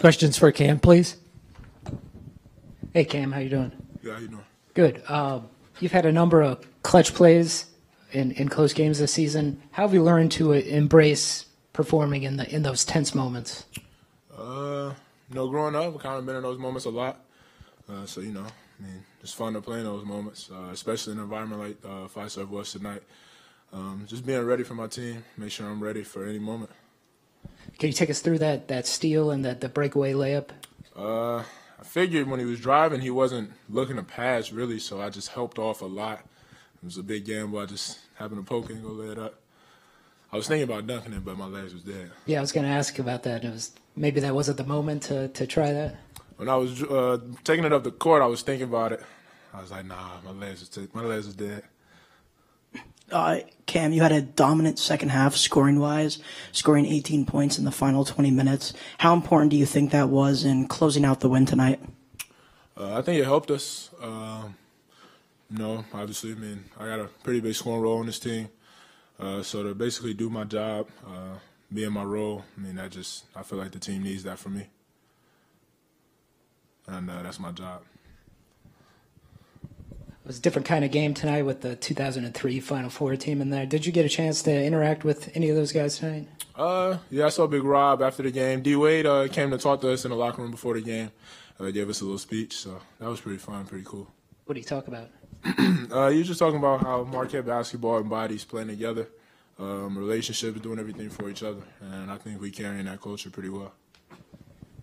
Questions for Cam, please. Hey, Cam, how you doing? Yeah, how you doing? Good. You've had a number of clutch plays in close games this season. How have you learned to embrace performing in those tense moments? Growing up, I've kind of been in those moments a lot. It's fun to play in those moments, especially in an environment like Five-Star was tonight. Just being ready for my team, make sure I'm ready for any moment. Can you take us through that steal and the breakaway layup? I figured when he was driving, he wasn't looking to pass, really, so I just helped off a lot. It was a big gamble. I just happened to poke it and go lay it up. I was thinking about dunking it, but my legs was dead. Yeah, I was going to ask about that. Maybe that wasn't the moment to try that? When I was taking it up the court, I was thinking about it. I was like, nah, my legs was dead. Cam, you had a dominant second half scoring-wise, scoring 18 points in the final 20 minutes. How important do you think that was in closing out the win tonight? I think it helped us. Obviously, I got a pretty big scoring role on this team. So to basically do my job, be in my role, I feel like the team needs that from me. And that's my job. It was a different kind of game tonight with the 2003 Final Four team in there. Did you get a chance to interact with any of those guys tonight? Yeah, I saw Big Rob after the game. D-Wade came to talk to us in the locker room before the game. Gave us a little speech, so that was pretty fun, pretty cool. What did he talk about? He was just talking about how Marquette basketball and bodies playing together, relationships, doing everything for each other, and I think we carrying that culture pretty well.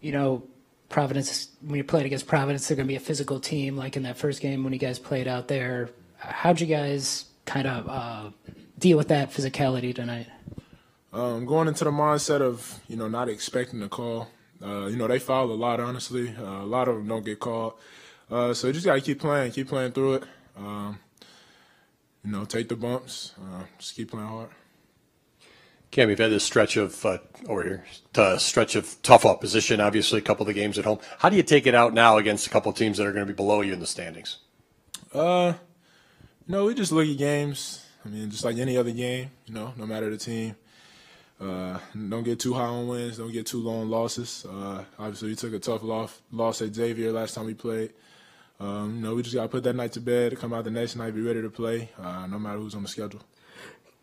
You know, Providence, when you're playing against Providence, they're going to be a physical team, like in that first game when you guys played out there. How'd you guys kind of deal with that physicality tonight? Going into the mindset of, not expecting a call. They foul a lot, honestly. A lot of them don't get called. So you just got to keep playing through it. Take the bumps, just keep playing hard. Cam, you've had this stretch of tough opposition, obviously, a couple of the games at home. How do you take it out now against a couple of teams that are going to be below you in the standings? We just look at games. Just like any other game, no matter the team. Don't get too high on wins, don't get too low on losses. Obviously, we took a tough loss at Xavier last time we played. We just got to put that night to bed, come out the next night, be ready to play, no matter who's on the schedule.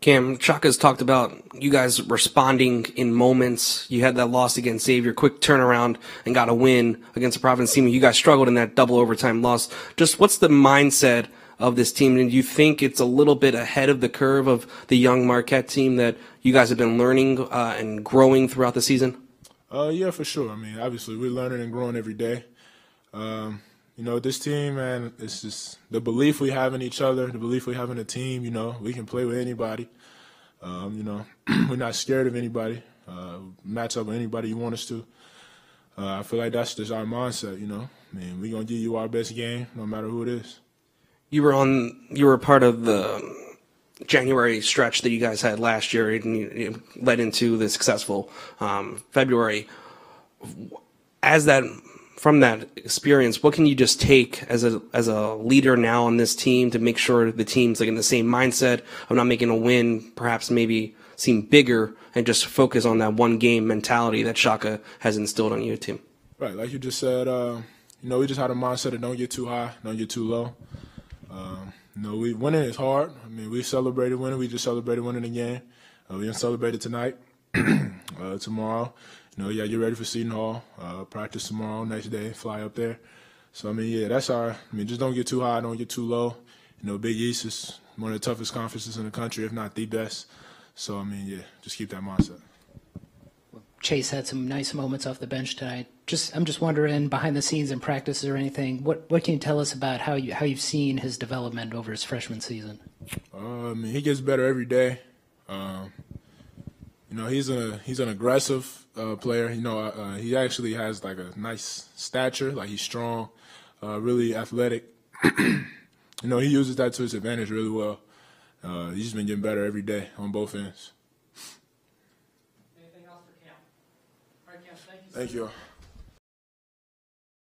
Cam, Chaka's talked about you guys responding in moments. You had that loss against Xavier, quick turnaround, and got a win against the Providence team. You guys struggled in that double overtime loss. Just what's the mindset of this team? And do you think it's a little bit ahead of the curve of the young Marquette team that you guys have been learning and growing throughout the season? Yeah, for sure. Obviously, we're learning and growing every day. This team, man, it's just the belief we have in each other, the belief we have in the team. We can play with anybody. We're not scared of anybody. Match up with anybody you want us to. I feel like that's just our mindset, we're going to give you our best game no matter who it is. You were part of the January stretch that you guys had last year, and it led into the successful February. From that experience, what can you just take as a leader now on this team to make sure the team's like in the same mindset of not making a win, perhaps maybe seem bigger, and just focus on that one game mentality that Shaka has instilled on your team? Right, like you just said, we just had a mindset of don't get too high, don't get too low. Winning is hard. We celebrated winning. We just celebrated winning the game. We're going to celebrate it tonight, tomorrow. Get ready for Seton Hall. Practice tomorrow, next day, fly up there. So, that's just don't get too high, don't get too low. Big East is one of the toughest conferences in the country, if not the best. So, just keep that mindset. Chase had some nice moments off the bench tonight. I'm just wondering, behind the scenes in practices or anything, what can you tell us about how you've seen his development over his freshman season? He gets better every day. He's an aggressive player. He actually has like a nice stature, like he's strong, really athletic. He uses that to his advantage really well. He's just been getting better every day on both ends. Anything else for Cam? All right, Cam, thank you. Thank you.